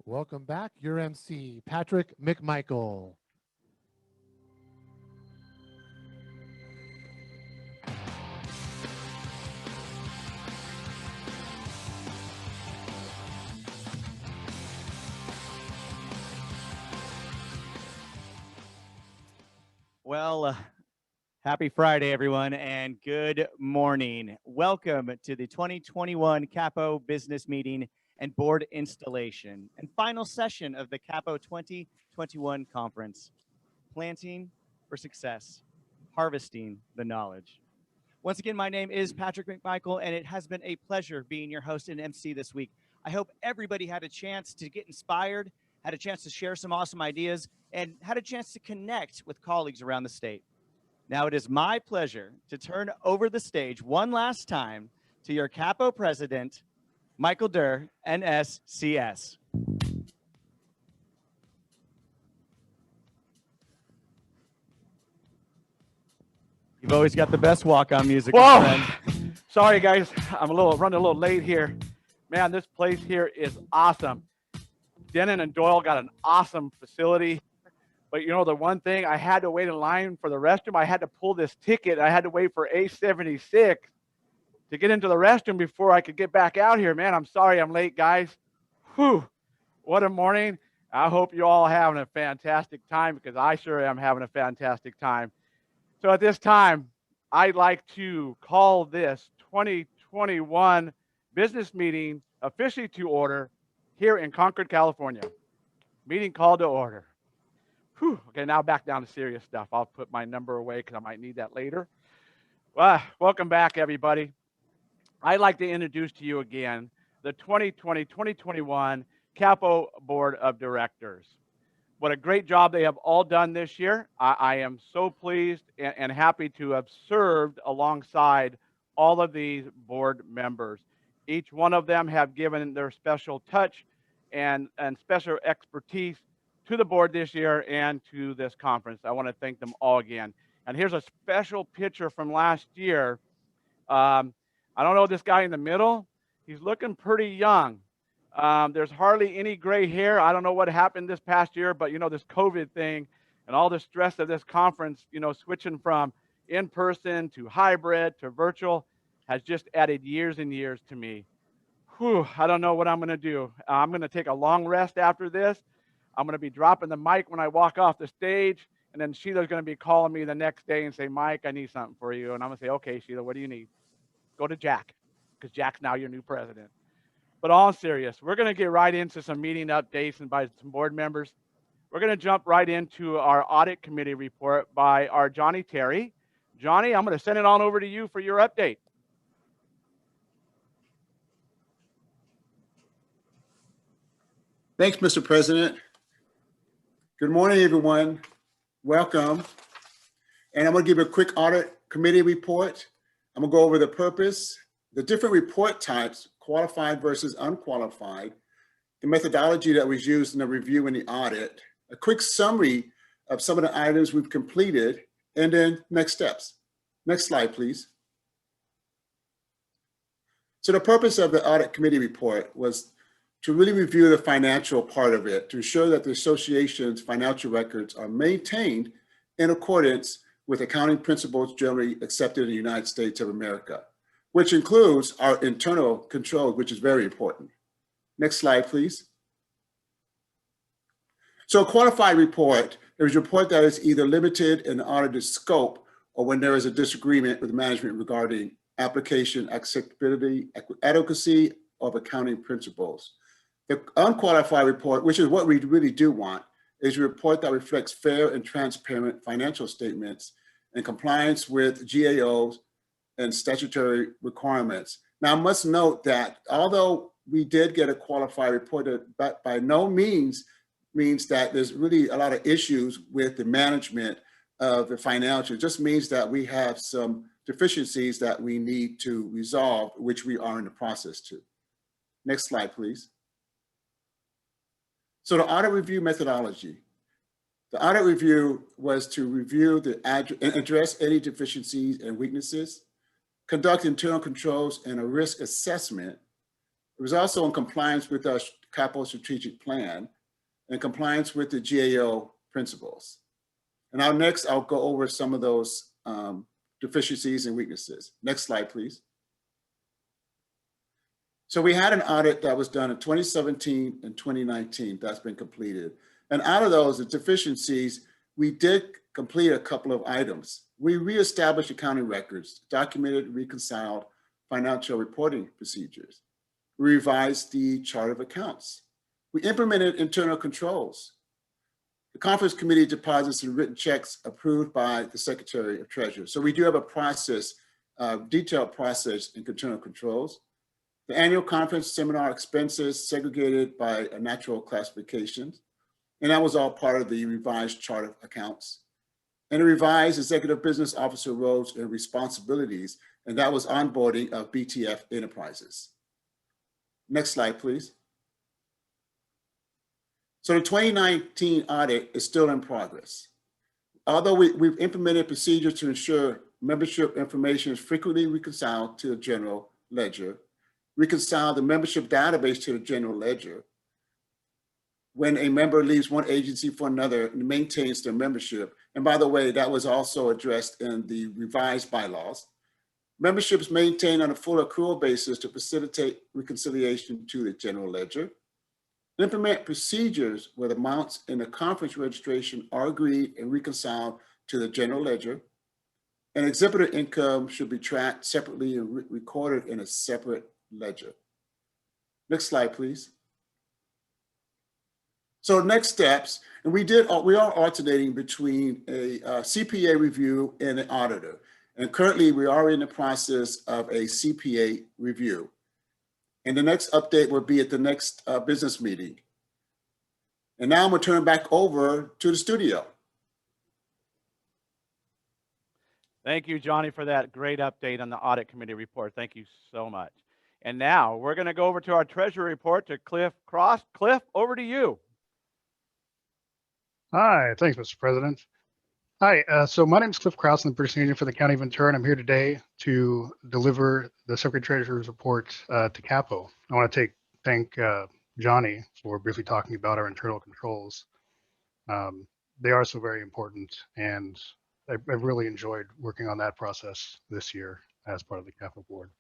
Welcome back, your MC, Patrick McMichael. Well, happy Friday, everyone, and good morning. Welcome to the 2021 CAPPO Business Meeting and Board Installation and final session of the CAPPO 2021 Conference, Planting for Success, Harvesting the Knowledge. Once again, my name is Patrick McMichael, and it has been a pleasure being your host and MC this week. I hope everybody had a chance to get inspired, had a chance to share some awesome ideas, and had a chance to connect with colleagues around the state. Now it is my pleasure to turn over the stage one last time to your CAPPO president, Michael Durr, NSCS. You've always got the best walk-on music, my friend. Whoa! Sorry, guys. I'm running a little late here. Man, this place here is awesome. Denon and Doyle got an awesome facility. But you know, the one thing, I had to wait in line for the restroom. I had to pull this ticket. I had to wait for A76 to get into the restroom before I could get back out here. Man, I'm sorry I'm late, guys. Whew, what a morning. I hope you all having a fantastic time, because I sure am having a fantastic time. So at this time, I'd like to call this 2021 business meeting officially to order here in Concord, California. Meeting called to order. Whew. Okay, now back down to serious stuff. I'll put my number away because I might need that later. Welcome back, everybody. I'd like to introduce to you again the 2020-2021 CAPPO Board of Directors. What a great job they have all done this year. I am so pleased and happy to have served alongside all of these board members. Each one of them have given their special touch and special expertise to the board this year and to this conference. I want to thank them all again. And here's a special picture from last year. I don't know this guy in the middle. He's looking pretty young. There's hardly any gray hair. I don't know what happened this past year, but you know, this COVID thing and all the stress of this conference, you know, switching from in-person to hybrid to virtual has just added years and years to me. Whew, I don't know what I'm gonna do. I'm gonna take a long rest after this. I'm gonna be dropping the mic when I walk off the stage, and then Sheila's gonna be calling me the next day and say, Mike, I need something for you. And I'm gonna say, okay, Sheila, what do you need? Go to Jack, because Jack's now your new president. But all serious, we're going to get right into some meeting updates and by some board members. We're going to jump right into our audit committee report by our Johnny Terry. Johnny, I'm going to send it on over to you for your update. Thanks, Mr. President. Good morning, everyone. Welcome. And I'm going to give a quick audit committee report. I'm going to go over the purpose, the different report types, qualified versus unqualified, the methodology that was used in the review and the audit, a quick summary of some of the items we've completed, and then next steps. Next slide, please. So the purpose of the audit committee report was to really review the financial part of it, to ensure that the association's financial records are maintained in accordance with accounting principles generally accepted in the United States of America, which includes our internal controls, which is very important. Next slide, please. So a qualified report is a report that is either limited in the audited scope or when there is a disagreement with management regarding application, acceptability, adequacy of accounting principles. The unqualified report, which is what we really do want, is a report that reflects fair and transparent financial statements in compliance with GAOs and statutory requirements. Now, I must note that although we did get a qualified report, but by no means means that there's really a lot of issues with the management of the financial. It just means that we have some deficiencies that we need to resolve, which we are in the process to. Next slide, please. So the audit review methodology. The audit review was to review and address any deficiencies and weaknesses, conduct internal controls and a risk assessment, It was also in compliance with our CAPPO strategic plan and compliance with the GAO principles. And now next, I'll go over some of those deficiencies and weaknesses. Next slide, please. So we had an audit that was done in 2017 and 2019 that's been completed. And out of those, the deficiencies, we did complete a couple of items. We reestablished accounting records, documented and reconciled financial reporting procedures. We revised the chart of accounts. We implemented internal controls. The conference committee deposits and written checks approved by the Secretary of Treasury. So we do have a process, detailed process in internal controls. The annual conference seminar expenses segregated by a natural classification. And that was all part of the revised chart of accounts. And a revised executive business officer roles and responsibilities. And that was onboarding of BTF enterprises. Next slide, please. So the 2019 audit is still in progress. Although we've implemented procedures to ensure membership information is frequently reconciled to the general ledger, reconcile the membership database to the general ledger. When a member leaves one agency for another and maintains their membership, and by the way, that was also addressed in the revised bylaws. Membership is maintained on a full accrual basis to facilitate reconciliation to the general ledger. Implement procedures where the amounts in the conference registration are agreed and reconciled to the general ledger. And exhibitor income should be tracked separately and recorded in a separate ledger. Next slide, please. So next steps, and we are alternating between a CPA review and an auditor. And currently we are in the process of a CPA review. And the next update will be at the next business meeting. And now I'm gonna turn it back over to the studio. Thank you, Johnny, for that great update on the audit committee report. Thank you so much. And now we're going to go over to our treasury report to Cliff Cross. Cliff, over to you. Hi, thanks, Mr. President. Hi, so my name is Cliff Krause. I'm the Purchasing Agent for the County of Ventura, and I'm here today to deliver the Secretary Treasurer's report to CAPPO. I want to thank Johnny for briefly talking about our internal controls. They are so very important, and I've really enjoyed working on that process this year as part of the CAPPO board.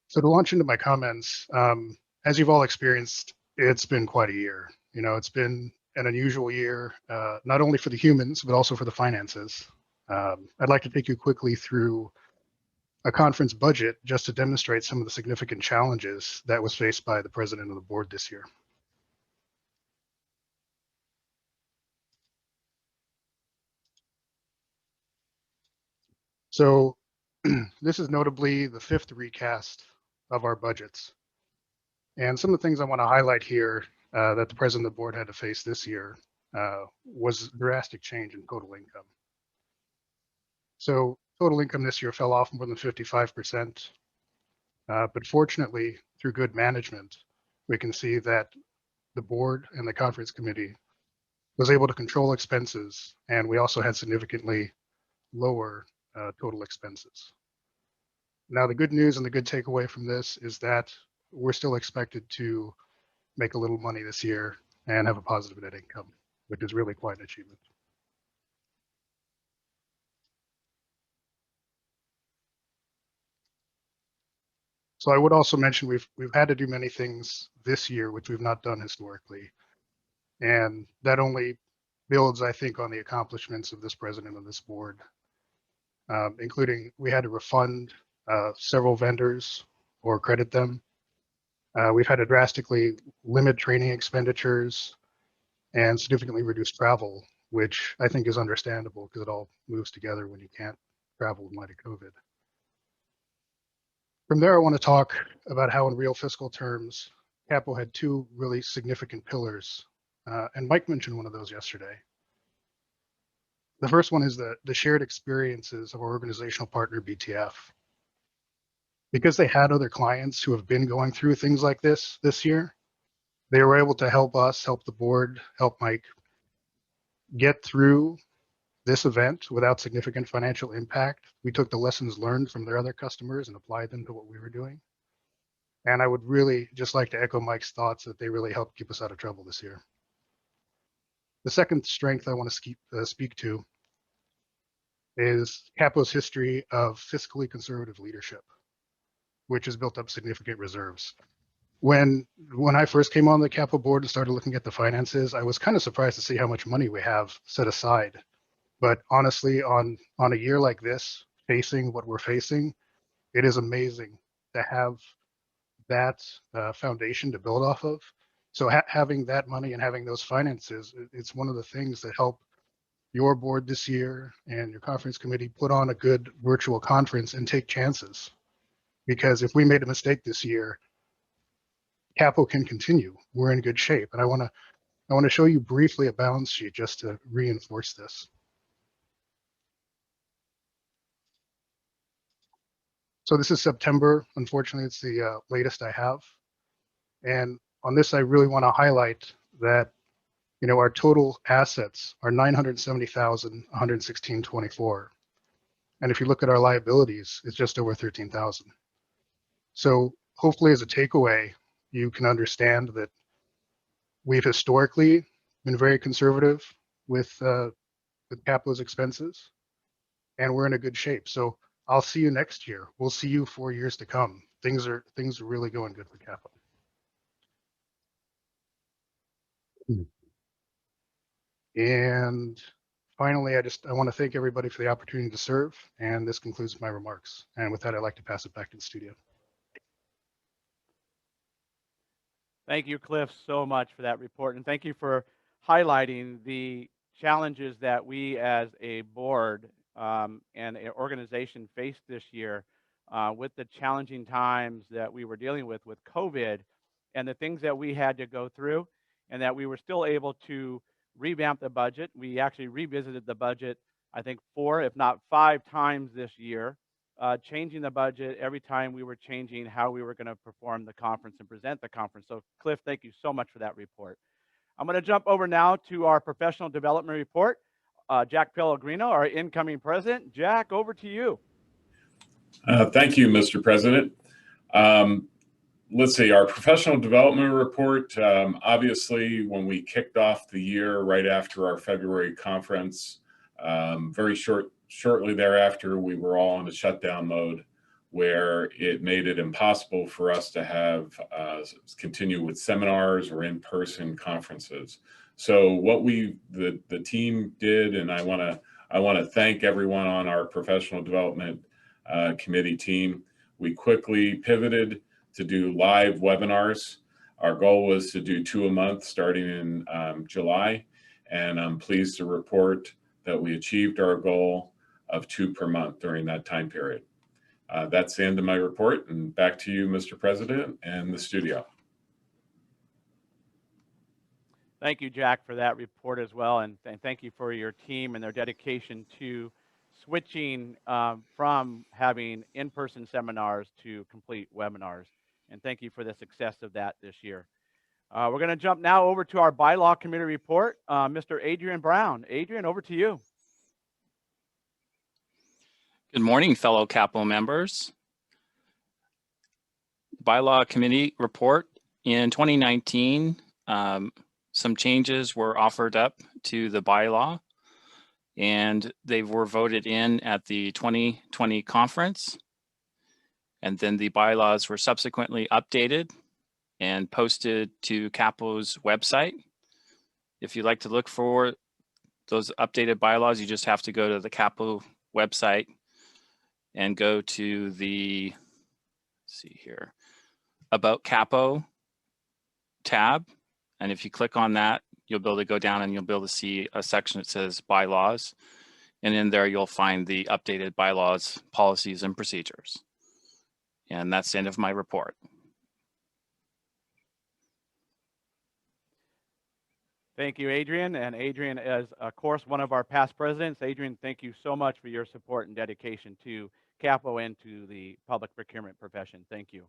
So to launch into my comments, as you've all experienced, it's been quite a year. You know, it's been an unusual year, not only for the humans, but also for the finances. I'd like to take you quickly through a conference budget just to demonstrate some of the significant challenges that was faced by the president of the board this year. So this is notably the fifth recast of our budgets. And some of the things I want to highlight here that the president of the board had to face this year was drastic change in total income. So total income this year fell off more than 55%. But fortunately, through good management, we can see that the board and the conference committee was able to control expenses, and we also had significantly lower total expenses. Now, the good news and the good takeaway from this is that we're still expected to make a little money this year and have a positive net income, which is really quite an achievement. So I would also mention we've had to do many things this year which we've not done historically, and that only builds, I think, on the accomplishments of this president and this board, including we had to refund several vendors or credit them. We've had to drastically limit training expenditures and significantly reduce travel, which I think is understandable because it all moves together when you can't travel in light of COVID. From there, I want to talk about how in real fiscal terms, CAPPO had two really significant pillars, and Mike mentioned one of those yesterday. The first one is the shared experiences of our organizational partner, BTF. Because they had other clients who have been going through things like this year, they were able to help us, help the board, help Mike get through this event without significant financial impact. We took the lessons learned from their other customers and applied them to what we were doing. And I would really just like to echo Mike's thoughts that they really helped keep us out of trouble this year. The second strength I want to speak to is CAPPO's history of fiscally conservative leadership, which has built up significant reserves. When I first came on the CAPPO board and started looking at the finances, I was kind of surprised to see how much money we have set aside. But honestly, on a year like this, facing what we're facing, it is amazing to have that foundation to build off of. So having that money and having those finances, it's one of the things that help your board this year and your conference committee put on a good virtual conference and take chances. Because if we made a mistake this year, CAPPO can continue. We're in good shape. And I want to show you briefly a balance sheet just to reinforce this. So this is September. Unfortunately, it's the latest I have. And on this, I really want to highlight that, you know, our total assets are 970,116.24. And if you look at our liabilities, it's just over 13,000. So hopefully as a takeaway, you can understand that we've historically been very conservative with CAPPO's expenses, and we're in a good shape. So I'll see you next year. We'll see you 4 years to come. Things are really going good for CAPPO. And finally, I want to thank everybody for the opportunity to serve. And this concludes my remarks. And with that, I'd like to pass it back to the studio. Thank you, Cliff, so much for that report. And thank you for highlighting the challenges that we as a board and an organization faced this year with the challenging times that we were dealing with COVID and the things that we had to go through, and that we were still able to revamp the budget. We actually revisited the budget, I think 4, if not 5 times this year, changing the budget every time we were changing how we were going to perform the conference and present the conference. So Cliff, thank you so much for that report. I'm going to jump over now to our professional development report. Jack Pellegrino, our incoming president. Jack, over to you. Thank you, Mr. President. Let's see, our professional development report, obviously, when we kicked off the year right after our February conference, shortly thereafter, we were all in a shutdown mode where it made it impossible for us to have continue with seminars or in-person conferences. So what the team did, and I want to thank everyone on our professional development committee team. We quickly pivoted to do live webinars. Our goal was to do 2 a month starting in July, and I'm pleased to report that we achieved our goal of 2 per month during that time period. That's the end of my report, and back to you, Mr. President, and the studio. Thank you, Jack, for that report as well, and thank you for your team and their dedication to switching from having in-person seminars to complete webinars. And thank you for the success of that this year. We're going to jump now over to our bylaw committee report. Mr. Adrian Brown. Adrian, over to you. Good morning, fellow CAPPO members. Bylaw committee report. In 2019, some changes were offered up to the bylaw, and they were voted in at the 2020 conference. And then the bylaws were subsequently updated and posted to CAPPO's website. If you'd like to look for those updated bylaws, you just have to go to the CAPPO website and go to the, let's see here, About CAPPO tab. And if you click on that, you'll be able to go down and you'll be able to see a section that says bylaws. And in there, you'll find the updated bylaws, policies, and procedures. And that's the end of my report. Thank you, Adrian. And Adrian is, of course, one of our past presidents. Adrian, thank you so much for your support and dedication to CAPPO and to the public procurement profession. Thank you.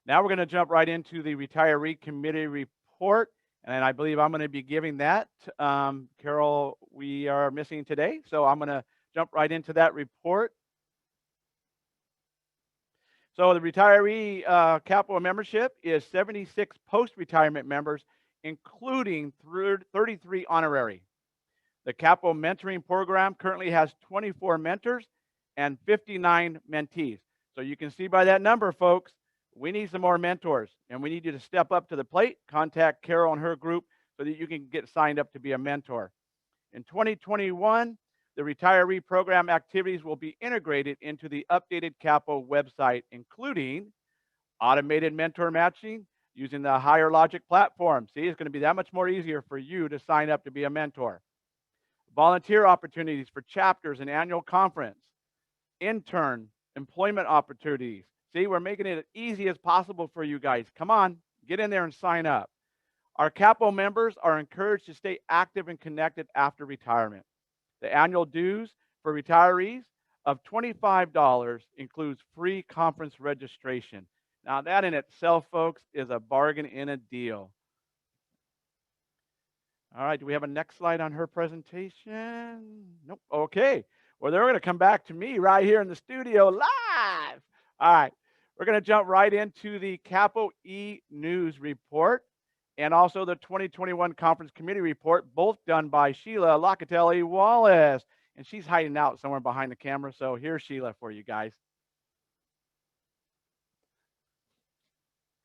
Now we're going to jump right into the retiree committee report. And I believe I'm going to be giving that. Carol, we are missing today. So I'm going to jump right into that report. So the retiree CAPPO membership is 76 post-retirement members, including 33 honorary. The CAPPO mentoring program currently has 24 mentors and 59 mentees. So you can see by that number, folks, we need some more mentors, and we need you to step up to the plate. Contact Carol and her group so that you can get signed up to be a mentor. In 2021, the retiree program activities will be integrated into the updated CAPPO website, including automated mentor matching using the Higher Logic platform. See, it's going to be that much more easier for you to sign up to be a mentor. Volunteer opportunities for chapters and annual conference, intern employment opportunities. See, we're making it as easy as possible for you guys. Come on, get in there and sign up. Our CAPPO members are encouraged to stay active and connected after retirement. The annual dues for retirees of $25 includes free conference registration. Now that in itself, folks, is a bargain in a deal. All right, do we have a next slide on her presentation? Nope, okay. Well, they're gonna come back to me right here in the studio live. All right, we're gonna jump right into the CAPPO e-news report and also the 2021 conference committee report, both done by Sheila Locatelli Wallace. And she's hiding out somewhere behind the camera. So here's Sheila for you guys.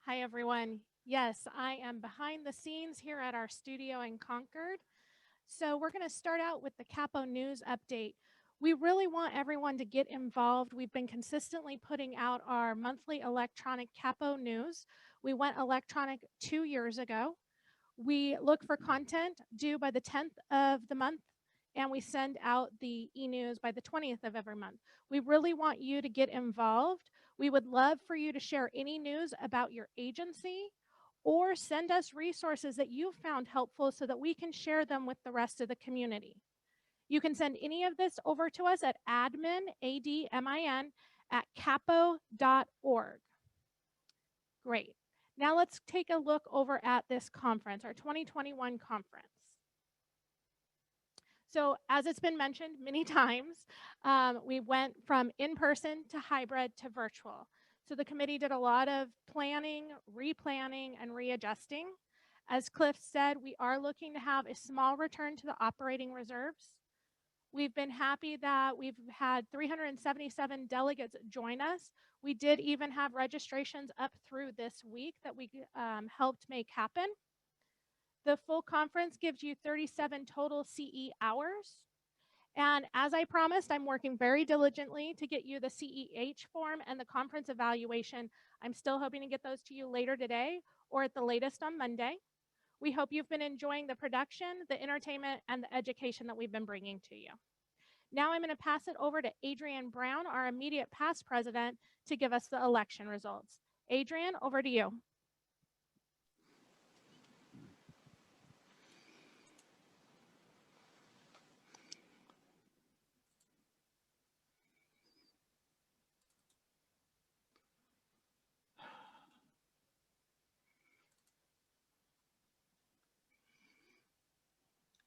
Hi, everyone. Yes, I am behind the scenes here at our studio in Concord. So we're going to start out with the CAPPO news update. We really want everyone to get involved. We've been consistently putting out our monthly electronic CAPPO news. We went electronic 2 years ago. We look for content due by the 10th of the month, and we send out the e-news by the 20th of every month. We really want you to get involved. We would love for you to share any news about your agency or send us resources that you found helpful so that we can share them with the rest of the community. You can send any of this over to us at admin, A-D-M-I-N, at cappo.org. Great. Now let's take a look over at this conference, our 2021 conference. So as it's been mentioned many times, we went from in-person to hybrid to virtual. So the committee did a lot of planning, replanning, and readjusting. As Cliff said, we are looking to have a small return to the operating reserves. We've been happy that we've had 377 delegates join us. We did even have registrations up through this week that we helped make happen. The full conference gives you 37 total CE hours. And as I promised, I'm working very diligently to get you the CEH form and the conference evaluation. I'm still hoping to get those to you later today or at the latest on Monday. We hope you've been enjoying the production, the entertainment, and the education that we've been bringing to you. Now I'm going to pass it over to Adrienne Brown, our immediate past president, to give us the election results. Adrienne, over to you.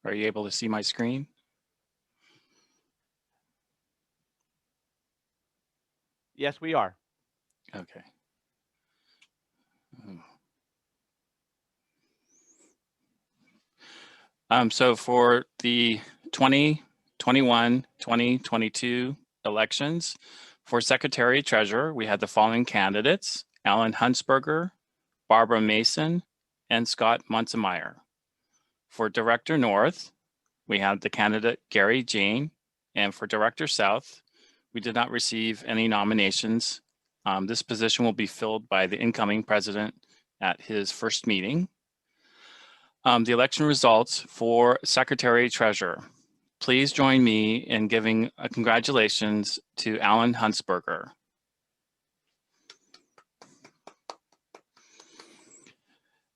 Are you able to see my screen? Yes, we are. Okay. So for the 2021-2022 elections, for Secretary Treasurer, we had the following candidates: Alan Huntsberger, Barbara Mason, and Scott Montsemeyer. For Director North, we had the candidate Gary Jane, and for Director South, we did not receive any nominations. This position will be filled by the incoming president at his first meeting. The election results for Secretary Treasurer. Please join me in giving congratulations to Alan Huntsberger.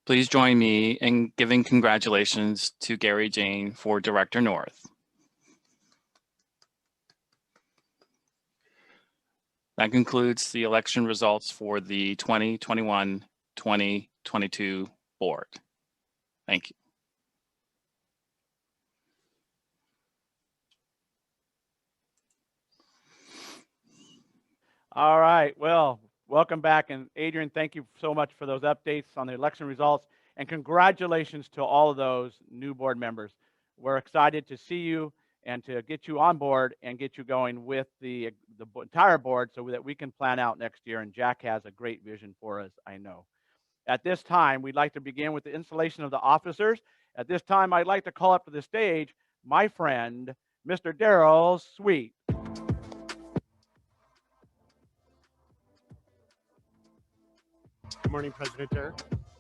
Please join me in giving congratulations to Gary Jane for Director North. That concludes the election results for the 2021-2022 board. Thank you. All right, well, welcome back. And Adrian, thank you so much for those updates on the election results. And congratulations to all of those new board members. We're excited to see you and to get you on board and get you going with the entire board so that we can plan out next year. And Jack has a great vision for us, I know. At this time, we'd like to begin with the installation of the officers. At this time, I'd like to call up to the stage my friend, Mr. Daryl Sweet. Good morning, President Durr.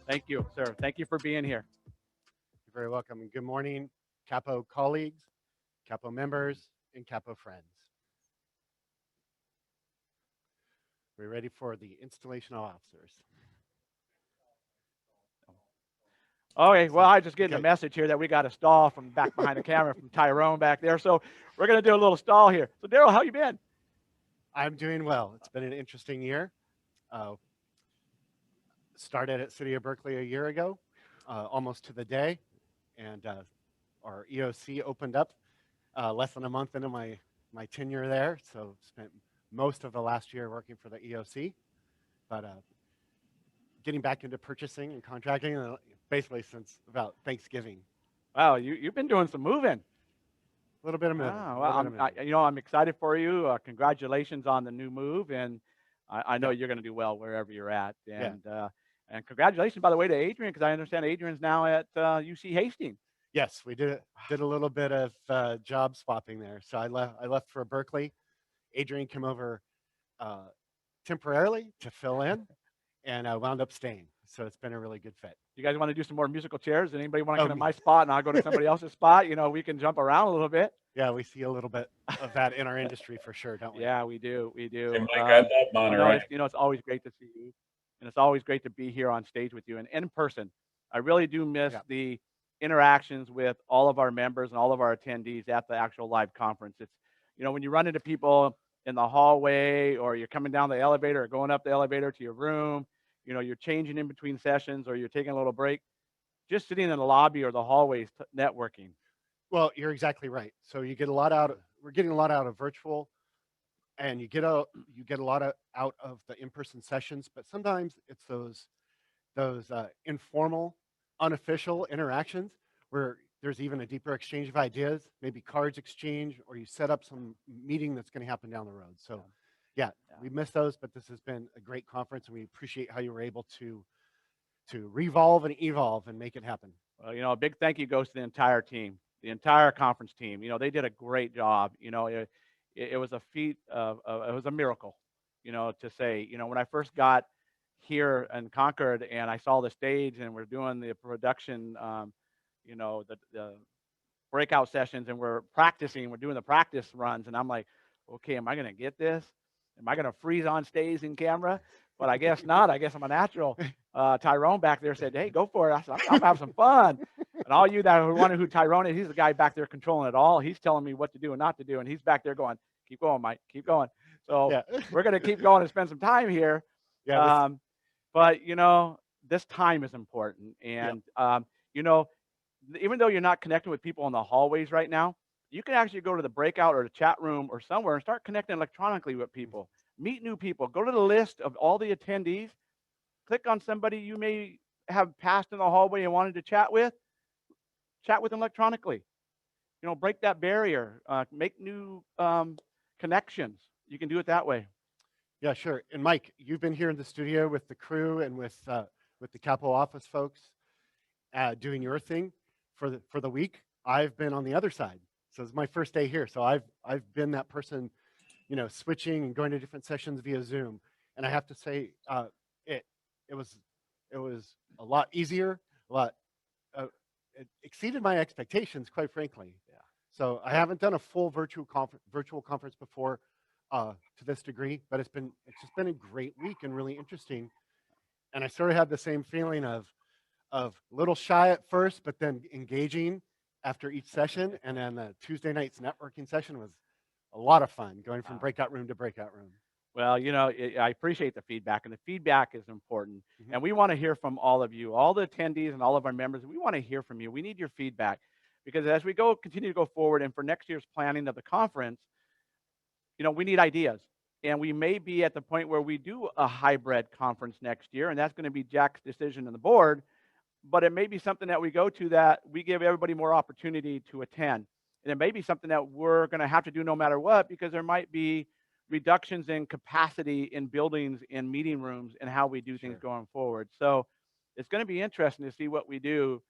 Thank you, sir. Thank you for being here. You're very welcome. And good morning, CAPPO colleagues, CAPPO members, and CAPPO friends. We're ready for the installation of officers. Okay, well, I just getting a message here that we got a stall from back behind the camera from Tyrone back there. So we're going to do a little stall here. So Daryl, how you been? I'm doing well. It's been an interesting year. Started at City of Berkeley a year ago, almost to the day, and our EOC opened up less than a month into my tenure there, so spent most of the last year working for the EOC, but getting back into purchasing and contracting basically since about Thanksgiving. Wow, you've been doing some moving. A little bit of moving. Wow, well, I'm excited for you. Congratulations on the new move, and I know you're going to do well wherever you're at. And and congratulations, by the way, to Adrian, because I understand Adrian's now at UC Hastings. Yes, we did a little bit of job swapping there. So I left for Berkeley. Adrian came over temporarily to fill in, and I wound up staying. So it's been a really good fit. You guys want to do some more musical chairs? Anybody want to come to my spot and I'll go to somebody else's spot? You know, we can jump around a little bit. Yeah, we see a little bit of that in our industry for sure, don't we? Yeah, we do. We do. Hey, Mike, I love Monterey. You know, it's always great to see you, and it's always great to be here on stage with you and in person. I really do miss the interactions with all of our members and all of our attendees at the actual live conference. It's, you know, when you run into people in the hallway, or you're coming down the elevator or going up the elevator to your room, you know, you're changing in between sessions, or you're taking a little break, just sitting in the lobby or the hallways networking. Well, you're exactly right. So you get a lot out of, we're getting a lot out of virtual, and you get a lot out of the in-person sessions, but sometimes it's those informal, unofficial interactions where there's even a deeper exchange of ideas, maybe cards exchange, or you set up some meeting that's going to happen down the road. So we missed those, but this has been a great conference, and we appreciate how you were able to revolve and evolve and make it happen. Well, you know, a big thank you goes to the entire team, the entire conference team. You know, they did a great job. You know, it was a feat of, it was a miracle, you know, to say, you know, when I first got here in Concord and I saw the stage and we're doing the production, you know, the breakout sessions, and we're practicing, we're doing the practice runs, and I'm like, okay, am I going to get this? Am I going to freeze on stage in camera? But I guess not. I guess I'm a natural. Tyrone back there said, hey, go for it. I said, I'm having some fun. And all you that are wondering who Tyrone is, he's the guy back there controlling it all. He's telling me what to do and not to do. And he's back there going, keep going, Mike, keep going. So we're going to keep going and spend some time here. But, you know, this time is important. And, you know, even though you're not connecting with people in the hallways right now, you can actually go to the breakout or the chat room or somewhere and start connecting electronically with people. Meet new people. Go to the list of all the attendees. Click on somebody you may have passed in the hallway and wanted to chat with. Chat with them electronically. You know, break that barrier. Make new connections. You can do it that way. Yeah, sure. And Mike, you've been here in the studio with the crew and with the CAPPO office folks doing your thing for the week. I've been on the other side. So it's my first day here. So I've been that person, you know, switching and going to different sessions via Zoom. And I have to say, it was a lot easier, it exceeded my expectations, quite frankly. So I haven't done a full virtual conference before to this degree, but it's just been a great week and really interesting. And I sort of had the same feeling of a little shy at first, but then engaging after each session. And then the Tuesday night's networking session was a lot of fun, going from breakout room to breakout room. Well, you know, I appreciate the feedback, and the feedback is important. And we want to hear from all of you, all the attendees and all of our members. We want to hear from you. We need your feedback, because as we continue to go forward, and for next year's planning of the conference, you know, we need ideas. And we may be at the point where we do a hybrid conference next year, and that's going to be Jack's decision and the board. But it may be something that we go to that we give everybody more opportunity to attend. And it may be something that we're going to have to do no matter what, because there might be reductions in capacity in buildings, in meeting rooms, and how we do things going forward. So it's going to be interesting to see what we do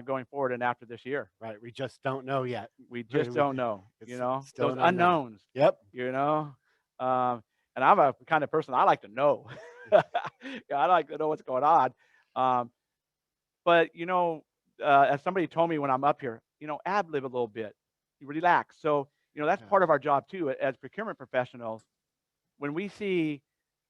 going forward and after this year. Right. We just don't know yet. We just don't know, It's you know, still those an unknown. unknowns, Yep. you know. And I'm a kind of person, I like to know. Yeah, I like to know what's going on. But, you know, as somebody told me when I'm up here, you know, ad-lib a little bit, you relax. So, you know, that's part of our job too, as procurement professionals. When we see,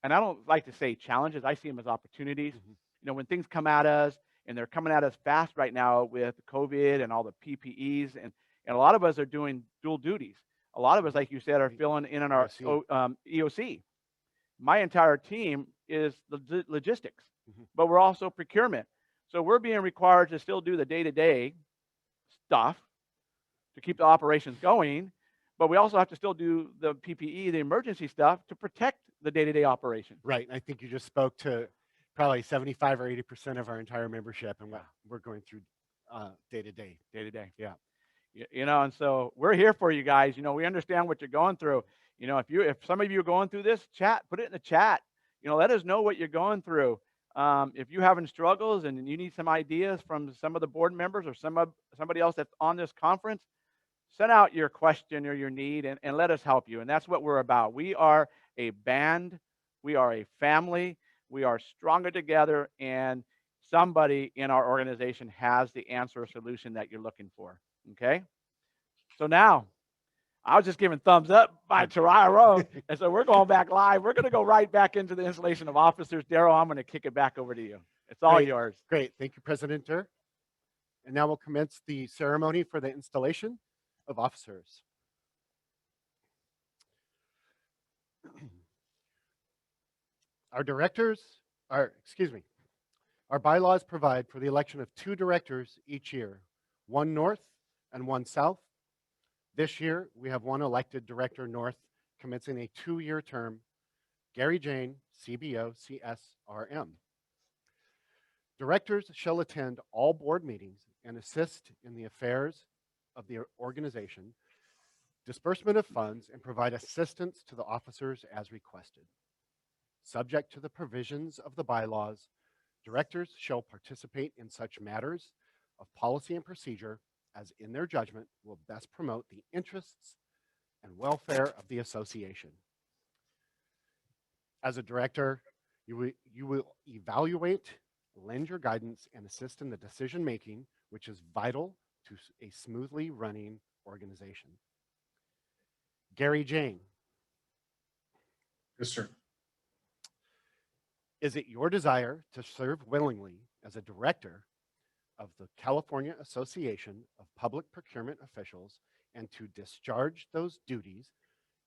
and I don't like to say challenges, I see them as opportunities. Mhm. You know, when things come at us, and they're coming at us fast right now with COVID and all the PPEs, and a lot of us are doing dual duties. A lot of us, like you said, are filling in on our EOC. My entire team is the logistics, Mhm. but we're also procurement. So we're being required to still do the day-to-day stuff to keep the operations going, but we also have to still do the PPE, the emergency stuff, to protect the day-to-day operation. Right. And I think you just spoke to probably 75 or 80% of our entire membership and what we're going through day to day. Day-to-day. Yeah. You know, and so we're here for you guys. You know, we understand what you're going through. You know, if some of you are going through this, put it in the chat. You know, let us know what you're going through. If you're having struggles and you need some ideas from some of the board members or somebody else that's on this conference, send out your question or your need and let us help you. And that's what we're about. We are a band. We are a family. We are stronger together, and somebody in our organization has the answer or solution that you're looking for. Okay? So now, I was just giving thumbs up by Tariro, and so we're going back live. We're going to go right back into the installation of officers. Daryl, I'm going to kick it back over to you. It's all yours. Great. Thank you, President Durr. And now we'll commence the ceremony for the installation of officers. Our bylaws provide for the election of 2 directors each year, 1 north and 1 south. This year, we have 1 elected director north commencing a 2-year term, Gary Jane, CBO, CSRM. Directors shall attend all board meetings and assist in the affairs of the organization, disbursement of funds, and provide assistance to the officers as requested. Subject to the provisions of the bylaws, directors shall participate in such matters of policy and procedure as in their judgment will best promote the interests and welfare of the association. As a director, you will evaluate, lend your guidance, and assist in the decision-making, which is vital to a smoothly running organization. Gary Jane. Yes, sir. Is it your desire to serve willingly as a director of the California Association of Public Procurement Officials and to discharge those duties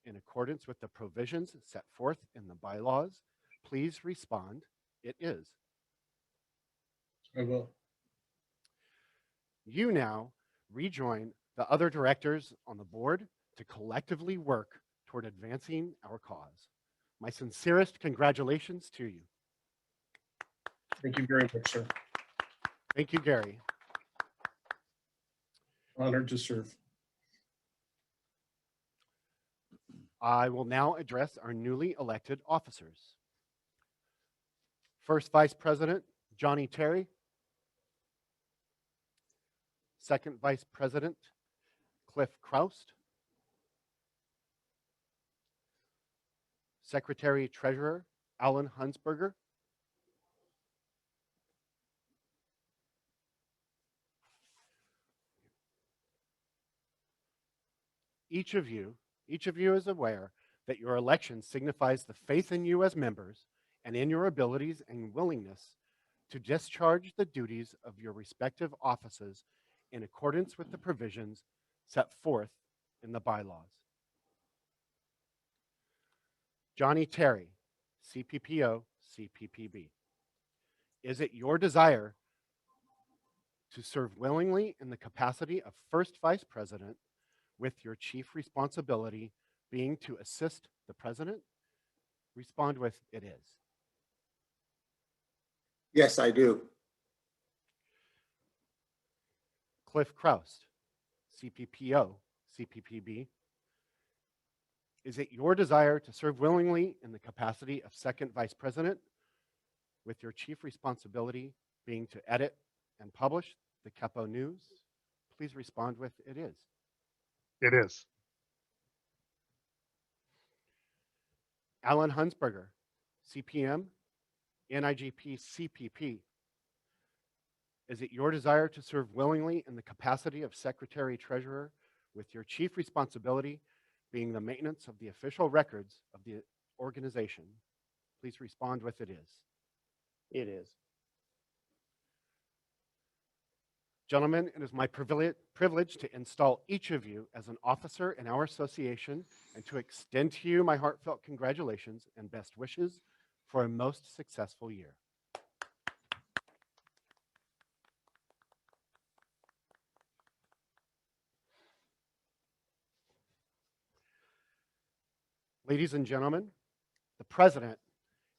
in accordance with the provisions set forth in the bylaws? Please respond, it is. I will. You now rejoin the other directors on the board to collectively work toward advancing our cause. My sincerest congratulations to you. Thank you very much, sir. Thank you, Gary. Honored to serve. I will now address our newly elected officers. First Vice President, Johnny Terry. Second Vice President, Cliff Kraust. Secretary Treasurer, Alan Hunsberger. Each of you is aware that your election signifies the faith in you as members and in your abilities and willingness to discharge the duties of your respective offices in accordance with the provisions set forth in the bylaws. Johnny Terry, CPPO, CPPB. Is it your desire to serve willingly in the capacity of First Vice President, with your chief responsibility being to assist the President respond with it is. Yes, I do. Cliff Kraus, CPPO, CPPB. Is it your desire to serve willingly in the capacity of second vice president, with your chief responsibility being to edit and publish the CAPPO news? Please respond with it is. It is. Alan Hunsberger, CPM, NIGP CPP. Is it your desire to serve willingly in the capacity of Secretary Treasurer, with your chief responsibility being the maintenance of the official records of the organization? Please respond with it is. It is. Gentlemen, it is my privilege to install each of you as an officer in our association and to extend to you my heartfelt congratulations and best wishes for a most successful year. Ladies and gentlemen, the President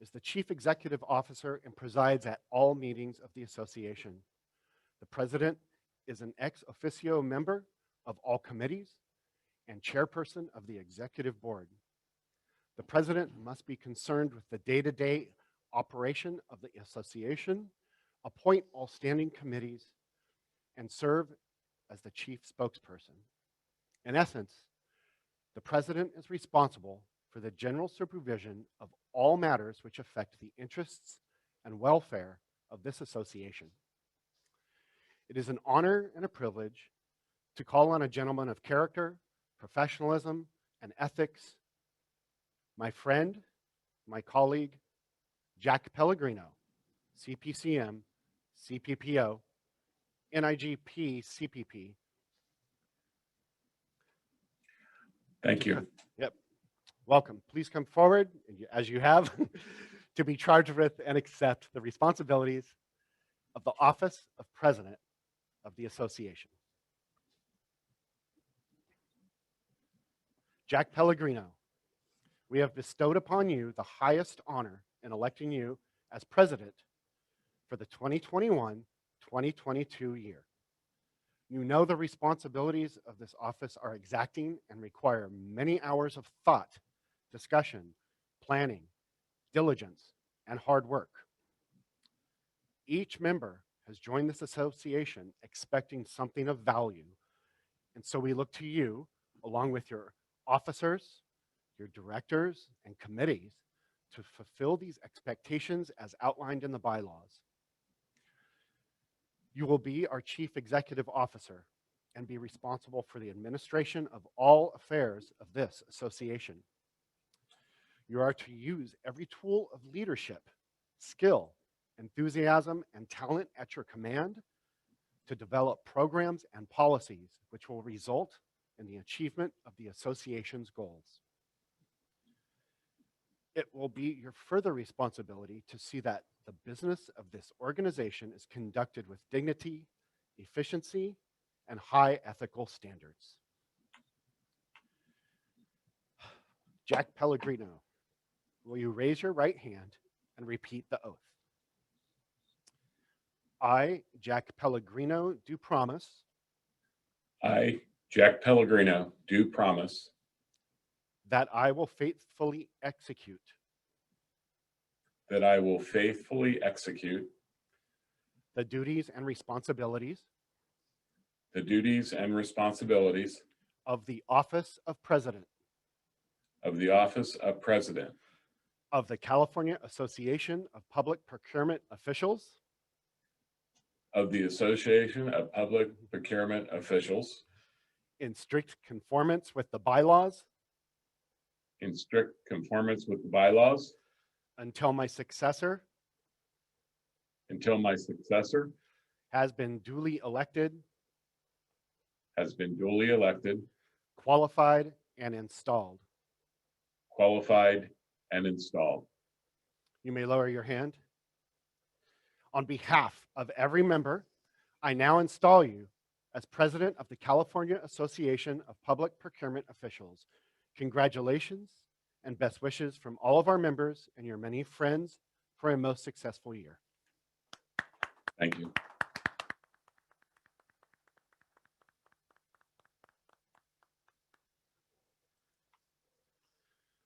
is the Chief Executive Officer and presides at all meetings of the association. The President is an ex officio member of all committees and chairperson of the Executive Board. The President must be concerned with the day-to-day operation of the association, appoint all standing committees, and serve as the chief spokesperson. In essence, the President is responsible for the general supervision of all matters which affect the interests and welfare of this association. It is an honor and a privilege to call on a gentleman of character, professionalism, and ethics, my friend, my colleague, Jack Pellegrino, CPCM, CPPO, NIGP, CPP. Thank you. Yep. Welcome. Please come forward, as you have, to be charged with and accept the responsibilities of the office of President of the association. Jack Pellegrino, we have bestowed upon you the highest honor in electing you as president for the 2021-2022 year. You know the responsibilities of this office are exacting and require many hours of thought, discussion, planning, diligence, and hard work. Each member has joined this association expecting something of value, and so we look to you, along with your officers, your directors, and committees, to fulfill these expectations as outlined in the bylaws. You will be our chief executive officer and be responsible for the administration of all affairs of this association. You are to use every tool of leadership, skill, enthusiasm, and talent at your command to develop programs and policies which will result in the achievement of the association's goals. It will be your further responsibility to see that the business of this organization is conducted with dignity, efficiency, and high ethical standards. Jack Pellegrino, will you raise your right hand and repeat the oath? I, Jack Pellegrino, do promise. I, Jack Pellegrino, do promise That I will faithfully execute. that I will faithfully execute The duties and responsibilities. the duties and responsibilities Of the office of President. of the office of President Of the California Association of Public Procurement Officials. of the Association of Public Procurement Officials In strict conformance with the bylaws. in strict conformance with the bylaws Until my successor until my successor has been duly elected, has been duly elected, qualified, and installed. qualified, and installed. You may lower your hand. On behalf of every member, I now install you as President of the California Association of Public Procurement Officials. Congratulations and best wishes from all of our members and your many friends for a most successful year. Thank you.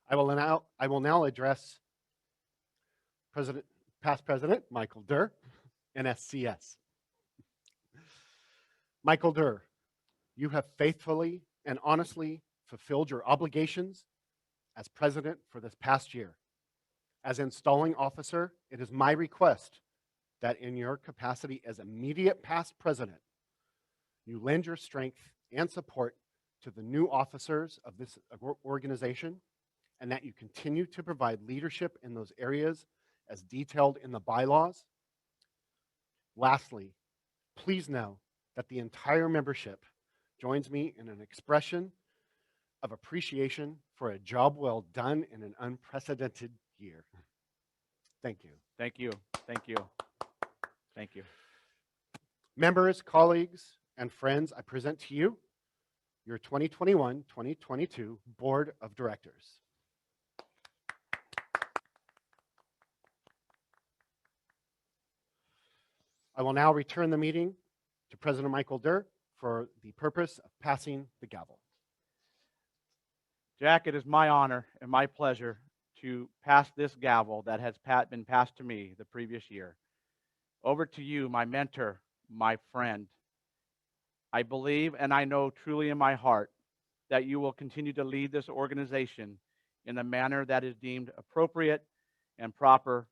I will now address past President Michael Durr, NSCS. Michael Durr, you have faithfully and honestly fulfilled your obligations as president for this past year. As installing officer, it is my request that in your capacity as immediate past president, you lend your strength and support to the new officers of this organization, and that you continue to provide leadership in those areas as detailed in the bylaws. Lastly, please know that the entire membership joins me in an expression of appreciation for a job well done in an unprecedented year. Thank you. Thank you. Thank you. Thank you. Members, colleagues, and friends, I present to you your 2021-2022 Board of Directors. I will now return the meeting to President Michael Durr for the purpose of passing the gavel. Jack, it is my honor and my pleasure to pass this gavel that has been passed to me the previous year. Over to you, my mentor, my friend. I believe and I know truly in my heart that you will continue to lead this organization in a manner that is deemed appropriate and proper,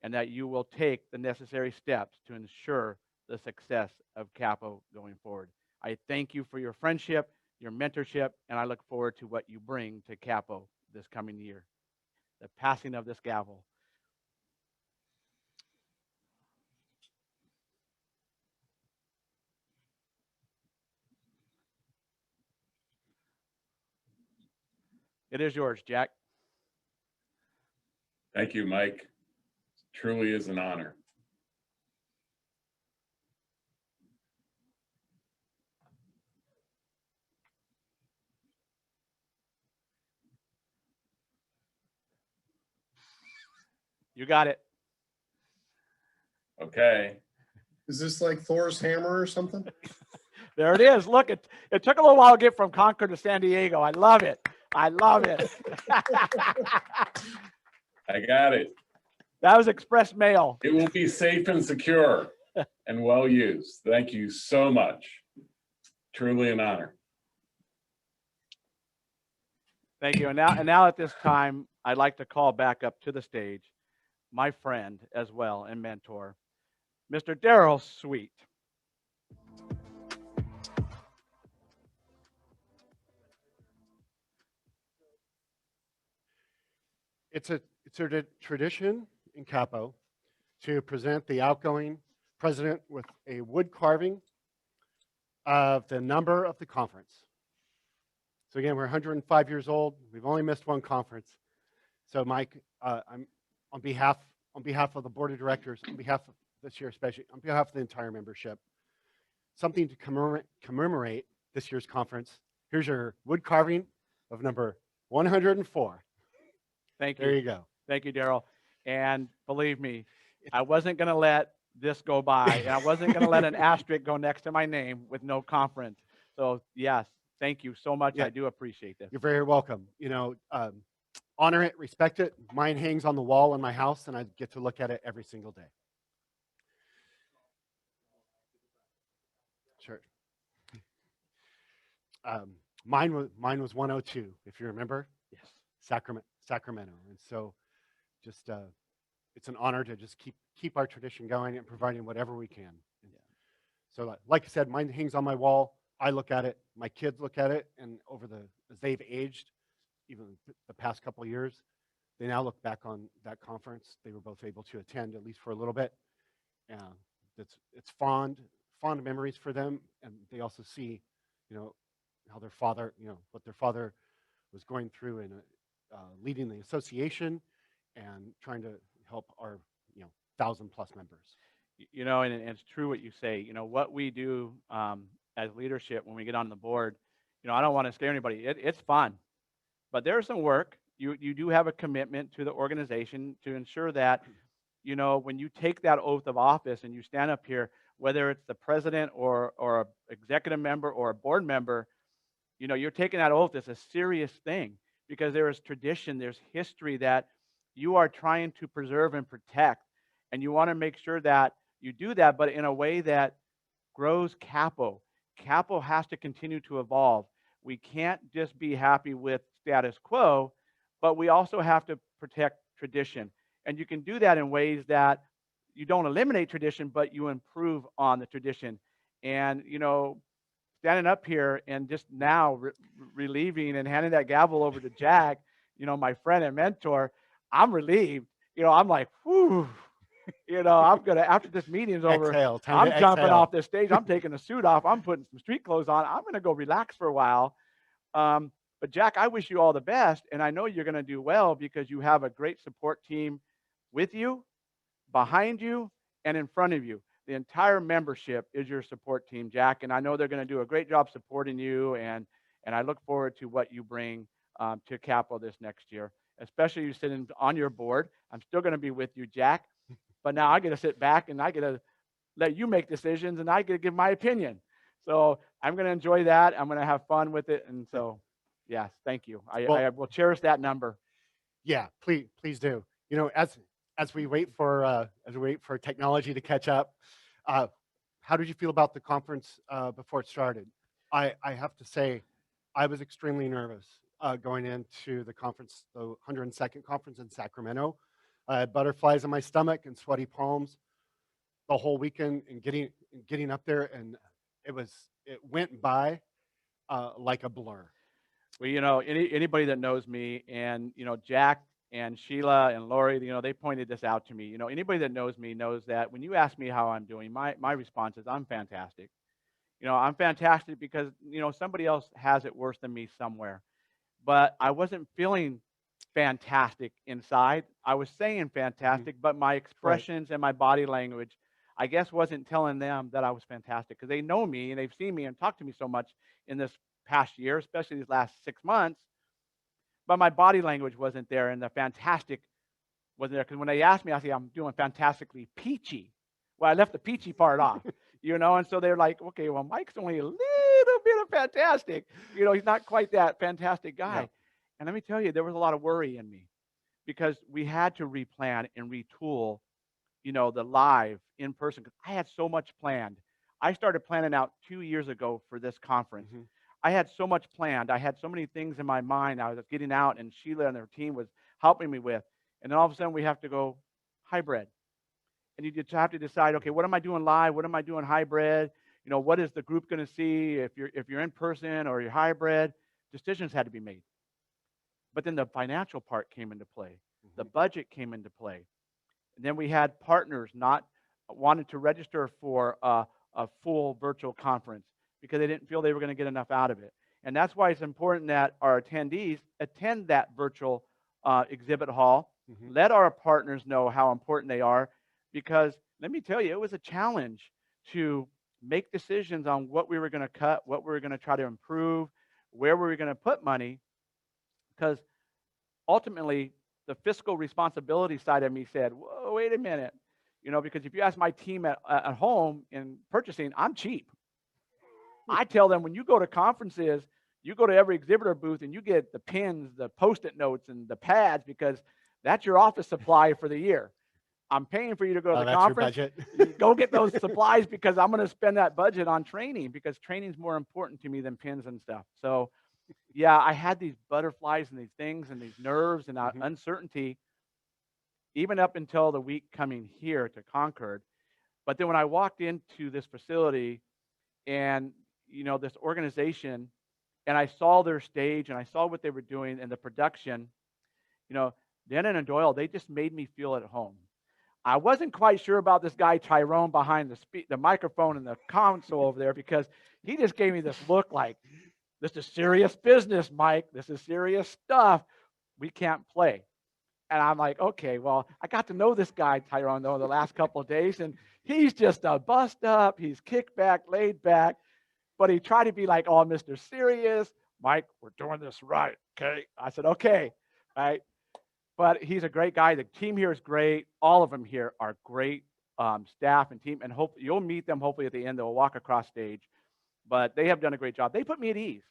and that you will take the necessary steps to ensure the success of CAPPO going forward. I thank you for your friendship, your mentorship, and I look forward to what you bring to CAPPO this coming year. The passing of this gavel. It is yours, Jack. Thank you, Mike. Truly is an honor. You got it. Okay. Is this like Thor's hammer or something? There it is. Look, it took a little while to get from Concord to San Diego. I love it. I love it. I got it. That was express mail. It will be safe and secure and well used. Thank you so much. Truly an honor. Thank you. And now at this time, I'd like to call back up to the stage my friend as well and mentor, Mr. Darrell Sweet. It's a tradition in CAPPO to present the outgoing president with a wood carving of the number of the conference. So again, we're 105 years old. We've only missed one conference. So Mike, I'm on behalf of the board of directors, on behalf of this year especially, on behalf of the entire membership, something to commemorate this year's conference. Here's your wood carving of number 104. Thank you. There you go. Thank you, Darrell. And believe me, I wasn't going to let this go by. And I wasn't going to let an asterisk go next to my name with no conference. So yes, thank you so much. Yeah. I do appreciate this. You're very welcome. You know, honor it, respect it. Mine hangs on the wall in my house, and I get to look at it every single day. Sure. Mine was 102, if you remember. Yes. Sacramento, and so just it's an honor to just keep our tradition going and providing whatever we can. Yeah. So like I said, mine hangs on my wall. I look at it, my kids look at it, and as they've aged, even the past couple of years, they now look back on that conference. They were both able to attend at least for a little bit. It's fond memories for them, and they also see, you know, how their father, you know, what their father was going through in leading the association and trying to help our, 1,000+ members. You know, and it's true what you say. You know, what we do as leadership when we get on the board, you know, I don't want to scare anybody. It's fun, but there's some work you do have a commitment to the organization to ensure that, when you take that oath of office and you stand up here, whether it's the president or a executive member or a board member, you're taking that oath as a serious thing because there is tradition, there's history that you are trying to preserve and protect. And you want to make sure that you do that, but in a way that grows CAPPO. CAPPO has to continue to evolve. We can't just be happy with status quo, but we also have to protect tradition. And you can do that in ways that you don't eliminate tradition, but you improve on the tradition. And, standing up here and just now relieving and handing that gavel over to Jack, my friend and mentor, I'm relieved. I'm like, whew, I'm going to, after this meeting is over, Exhale, time I'm to jumping exhale. off this stage. I'm taking the suit off. I'm putting some street clothes on. I'm going to go relax for a while. But Jack, I wish you all the best. And I know you're going to do well because you have a great support team with you, behind you, and in front of you. The entire membership is your support team, Jack. And I know they're going to do a great job supporting you. And I look forward to what you bring to CAPPO this next year, especially you sitting on your board. I'm still going to be with you, Jack. But now I get to sit back and I get to let you make decisions and I get to give my opinion. So I'm going to enjoy that. I'm going to have fun with it. And so, yes, thank you. I will cherish that number. Yeah, please do. As we wait for technology to catch up, how did you feel about the conference before it started? I have to say, I was extremely nervous going into the conference, the 102nd conference in Sacramento. I had butterflies in my stomach and sweaty palms the whole weekend, and getting up there, and it went by like a blur. Well, anybody that knows me, and Jack and Sheila and Lori, they pointed this out to me. Anybody that knows me knows that when you ask me how I'm doing, my response is I'm fantastic. I'm fantastic because somebody else has it worse than me somewhere. But I wasn't feeling fantastic inside. I was saying fantastic, but my expressions and my body language, I guess, wasn't telling them that I was fantastic because they know me and they've seen me and talked to me so much in this past year, especially these last 6 months. But my body language wasn't there and the fantastic wasn't there. Because when they asked me, I said, I'm doing fantastically peachy. Well, I left the peachy part off, and so they're like, okay, well, Mike's only a little bit of fantastic. He's not quite that fantastic guy. Yeah. And let me tell you, there was a lot of worry in me because we had to replan and retool, the live in person. Because I had so much planned. I started planning out 2 years ago for this conference. Mm-hmm. I had so much planned. I had so many things in my mind I was getting out, and Sheila and her team was helping me with. And then all of a sudden, we have to go hybrid. And you just have to decide, okay, what am I doing live? What am I doing hybrid? What is the group going to see if you're in person or you're hybrid? Decisions had to be made. But then the financial part came into play. The budget came into play. And then we had partners not wanting to register for a full virtual conference because they didn't feel they were going to get enough out of it. And that's why it's important that our attendees attend that virtual exhibit hall. Let our partners know how important they are, because let me tell you, it was a challenge to make decisions on what we were going to cut, what we were going to try to improve, where we were going to put money, because ultimately the fiscal responsibility side of me said, whoa, wait a minute, because if you ask my team at home in purchasing, I'm cheap. I tell them, when you go to conferences, you go to every exhibitor booth and you get the pins, the Post-it notes, and the pads, because that's your office supply for the year. I'm paying for you to go to the conference. That's your budget. Go get those supplies because I'm going to spend that budget on training, because training is more important to me than pins and stuff. So, yeah, I had these butterflies and these things and these nerves and uncertainty, even up until the week coming here to Concord. But then when I walked into this facility and, this organization, and I saw their stage and I saw what they were doing and the production, Denon and Doyle, they just made me feel at home. I wasn't quite sure about this guy Tyrone behind the microphone and the console over there, because he just gave me this look like, this is serious business, Mike. This is serious stuff. We can't play. And I'm like, okay, well, I got to know this guy Tyrone, though, the last couple of days, and he's just a bust up. He's kicked back, laid back, but he tried to be like, oh, Mr. Serious. Mike, we're doing this right, okay? I said, okay. right? But he's a great guy. The team here is great. All of them here are great staff and team, and hope you'll meet them hopefully at the end. They'll walk across stage, but they have done a great job. They put me at ease.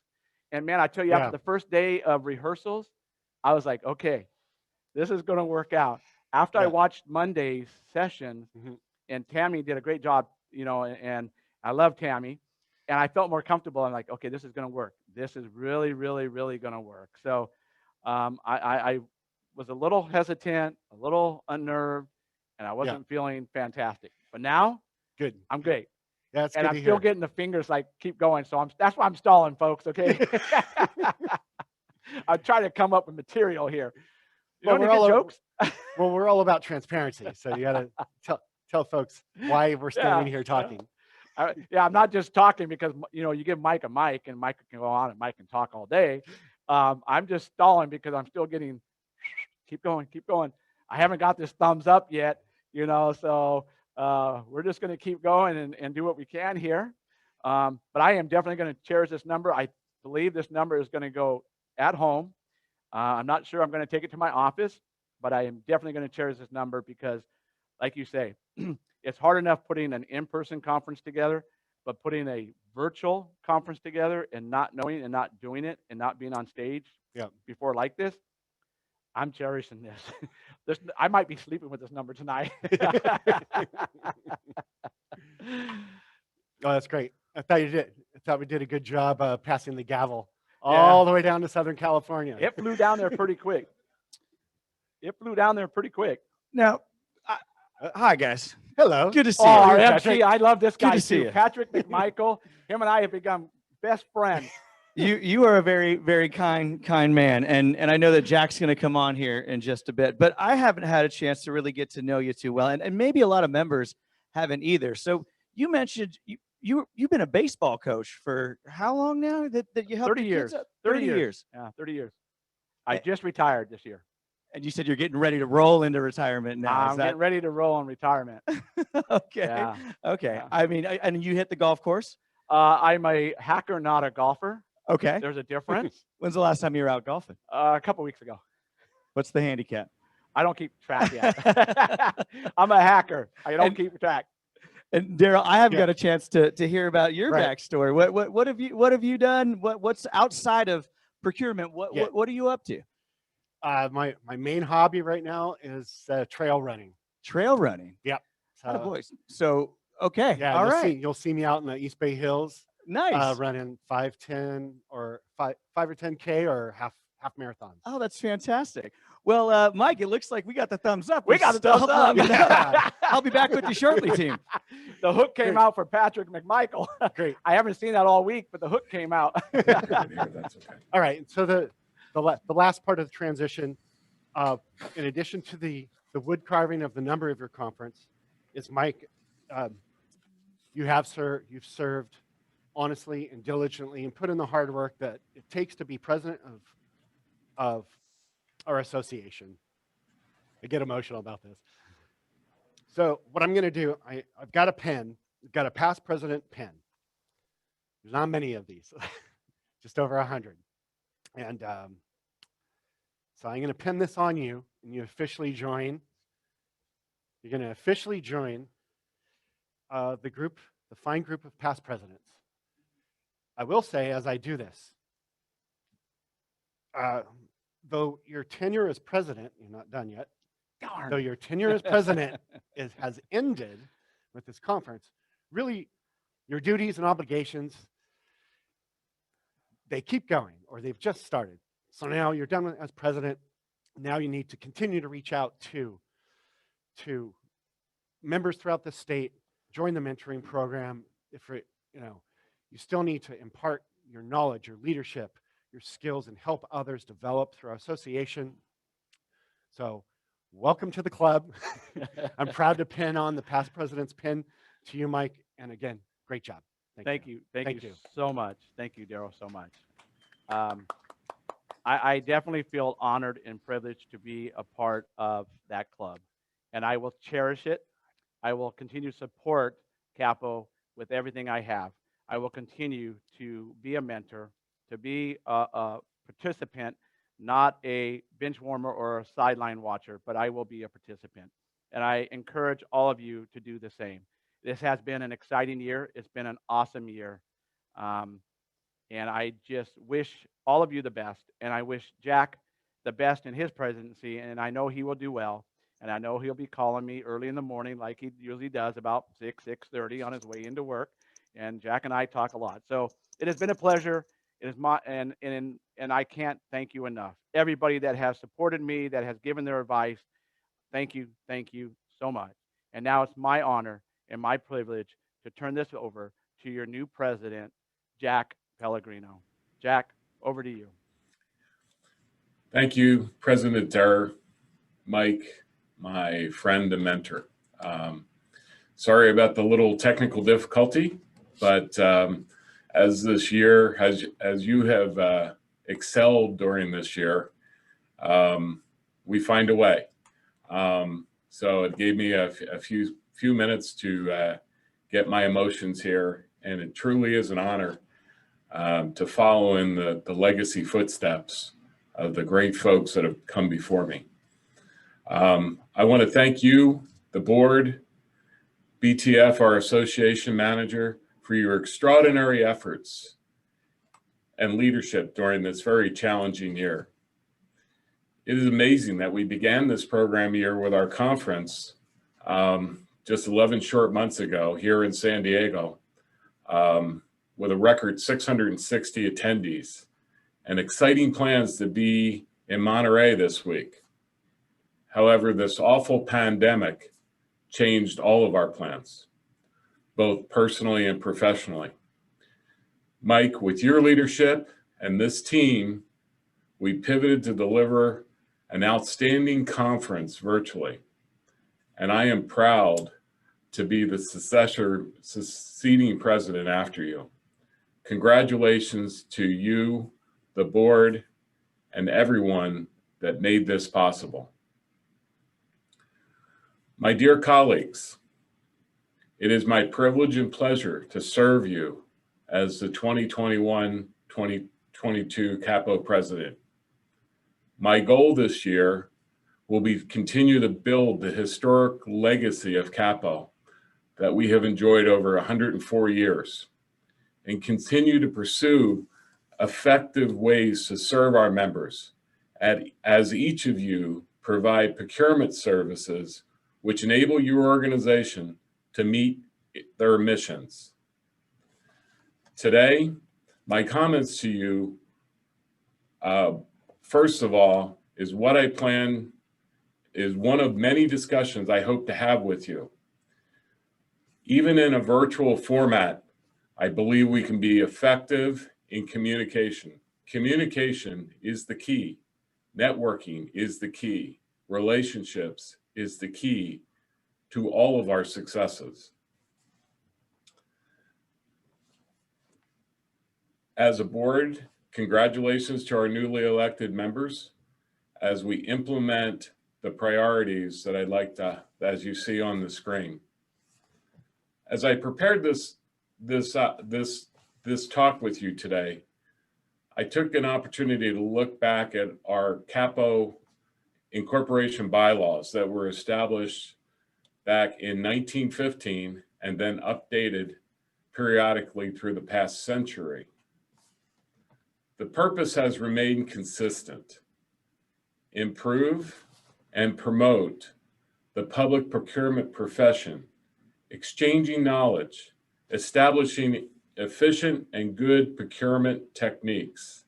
And man, I tell you, Yeah. after the first day of rehearsals, I was like, okay, this is going to work out. After I Yeah. watched Monday's sessions, Mhm. and Tammy did a great job, you know, and I love Tammy, and I felt more comfortable. I'm like, okay, this is going to work. This is really, really, really going to work. So I was a little hesitant, a little unnerved, and I wasn't feeling fantastic. But now Good. I'm great. That's And good I'm to still hear. getting the fingers like keep going. So that's why I'm stalling, folks. Okay. I'm trying to come up with material here. You Well, know we're any good all jokes? Well, we're all about transparency, so you got to tell folks why we're standing here talking. Yeah, I'm not just talking because you know you give Mike a mic and Mike can go on and Mike can talk all day. I'm just stalling because I'm still getting keep going, keep going. I haven't got this thumbs up yet, you know, so we're just going to keep going and do what we can here. But I am definitely going to cherish this number. I believe this number is going to go at home. I'm not sure I'm going to take it to my office, but I am definitely going to cherish this number because, like you say, it's hard enough putting an in-person conference together, but putting a virtual conference together and not knowing and not doing it and not being on stage before like this, I'm cherishing this. I might be sleeping with this number tonight. Oh, that's great. I thought you did. I thought we did a good job passing the gavel all the way down to Southern California. It flew down there pretty quick. It flew down there pretty quick. Now, hi guys. Hello. Good to see Oh, you. RFC, I love this Good guy to see too. you. Patrick McMichael. Him and I have become best friends. You are a very, very kind man, and I know that Jack's going to come on here in just a bit, but I haven't had a chance to really get to know you too well, and maybe a lot of members haven't either. So you mentioned you've been a baseball coach for how long now? That you helped 30 your years. kids out? 30 years. Yeah, 30 years. I just retired this year. And you said you're getting ready to roll into retirement now. I'm getting ready to roll in retirement. Okay. Yeah. Okay. Yeah. I mean, and you hit the golf course? I'm a hacker, not a golfer. Okay. There's a difference. When's the last time you were out golfing? A couple weeks ago. What's the handicap? I don't keep track yet. I'm a hacker. I don't keep track. And Daryl, I haven't got a chance to hear about your backstory. What have you done? What's outside of procurement? What are you up to? My main hobby right now is trail running. Trail running. Yep. Oh, boys. So okay. Yeah. All right. You'll see me out in the East Bay Hills. Nice. Running 5, 10, or 5 or 10K or half marathons. Oh, that's fantastic. Well, Mike, it looks like we got the thumbs up. We got the thumbs up. Yeah. I'll be back with you shortly, team. The hook came out for Patrick McMichael. Great. I haven't seen that all week, but the hook came out. That's okay. All right. So the last part of the transition, in addition to the wood carving of the number of your conference, is Mike. You've served honestly and diligently and put in the hard work that it takes to be president of our association. I get emotional about this. So what I'm going to do, I've got a pen. I've got a past president pen. There's not many of these, just over 100. And so I'm going to pin this on you, and you officially join. You're going to officially join the group, the fine group of past presidents. I will say, as I do this, though your tenure as president, you're not done yet. Darn. Though your tenure as president has ended with this conference, really, your duties and obligations, they keep going, or they've just started. So now you're done as president. Now you need to continue to reach out to members throughout the state, join the mentoring program. You still need to impart your knowledge, your leadership, your skills, and help others develop through our association. So welcome to the club. I'm proud to pin on the past president's pin to you, Mike. And again, great job. Thank you. Thank you so much. Thank you, Daryl, so much. I definitely feel honored and privileged to be a part of that club, and I will cherish it. I will continue to support CAPPO with everything I have. I will continue to be a mentor, to be a participant, not a bench warmer or a sideline watcher, but I will be a participant. And I encourage all of you to do the same. This has been an exciting year. It's been an awesome year. And I just wish all of you the best. And I wish Jack the best in his presidency. And I know he will do well. And I know he'll be calling me early in the morning like he usually does, about 6:30 on his way into work. And Jack and I talk a lot. So it has been a pleasure. It is my and I can't thank you enough. Everybody that has supported me, that has given their advice, thank you so much. And now it's my honor and my privilege to turn this over to your new president, Jack Pellegrino. Jack, over to you. Thank you, President Derr, Mike, my friend and mentor. Sorry about the little technical difficulty, but as this year, as you have excelled during this year, we find a way. So it gave me a few minutes to get my emotions here, and it truly is an honor to follow in the legacy footsteps of the great folks that have come before me. I want to thank you, the board, BTF, our association manager, for your extraordinary efforts and leadership during this very challenging year. It is amazing that we began this program year with our conference just 11 short months ago here in San Diego with a record 660 attendees and exciting plans to be in Monterey this week. However, this awful pandemic changed all of our plans, both personally and professionally. Mike, with your leadership and this team, we pivoted to deliver an outstanding conference virtually. And I am proud to be the succeeding president after you. Congratulations to you, the board, and everyone that made this possible. My dear colleagues, it is my privilege and pleasure to serve you as the 2021-2022 CAPPO president. My goal this year will be to continue to build the historic legacy of CAPPO that we have enjoyed over 104 years and continue to pursue effective ways to serve our members as each of you provide procurement services which enable your organization to meet their missions. Today, my comments to you, first of all, is what I plan is one of many discussions I hope to have with you. Even in a virtual format, I believe we can be effective in communication. Communication is the key. Networking is the key. Relationships is the key to all of our successes. As a board, congratulations to our newly elected members as we implement the priorities that I'd like to, as you see on the screen. As I prepared this talk with you today, I took an opportunity to look back at our CAPPO incorporation bylaws that were established back in 1915 and then updated periodically through the past century. The purpose has remained consistent: improve and promote the public procurement profession, exchanging knowledge, establishing efficient and good procurement techniques,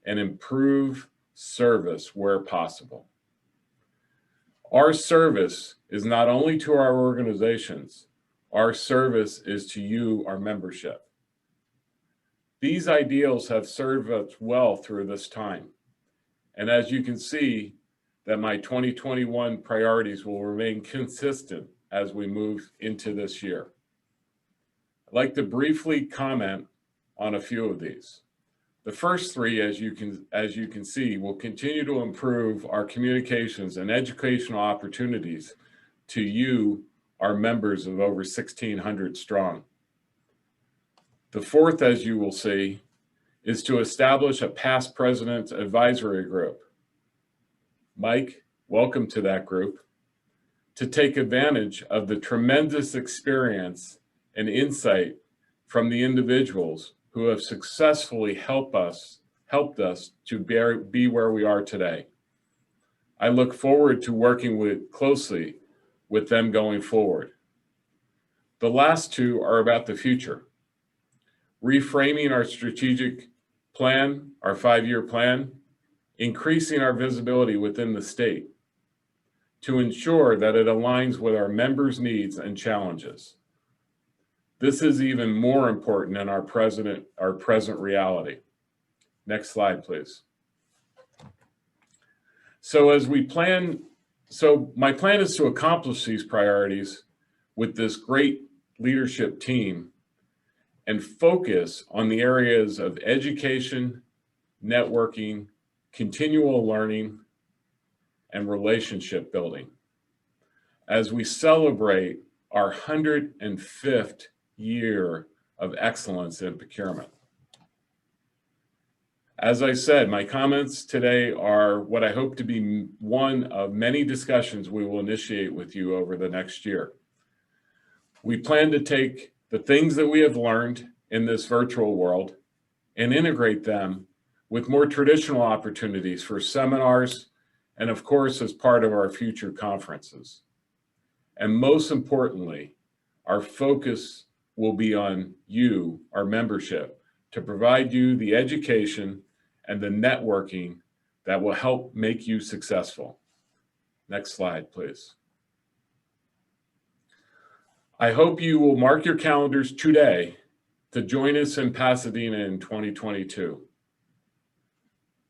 and improve service where possible. Our service is not only to our organizations, our service is to you, our membership. These ideals have served us well through this time. And as you can see, that my 2021 priorities will remain consistent as we move into this year. I'd like to briefly comment on a few of these. The first three, as you can see, will continue to improve our communications and educational opportunities to you, our members of over 1,600 strong. The fourth, as you will see, is to establish a past president's advisory group Mike, welcome to that group, to take advantage of the tremendous experience and insight from the individuals who have successfully helped us to be where we are today. I look forward to working closely with them going forward. The last two are about the future. Reframing our strategic plan, our 5-year plan, increasing our visibility within the state to ensure that it aligns with our members' needs and challenges. This is even more important in our present reality. Next slide, please. So my plan is to accomplish these priorities with this great leadership team and focus on the areas of education, networking, continual learning, and relationship building as we celebrate our 105th year of excellence in procurement. As I said, my comments today are what I hope to be one of many discussions we will initiate with you over the next year. We plan to take the things that we have learned in this virtual world and integrate them with more traditional opportunities for seminars and, of course, as part of our future conferences. And most importantly, our focus will be on you, our membership, to provide you the education and the networking that will help make you successful. Next slide, please. I hope you will mark your calendars today to join us in Pasadena in 2022.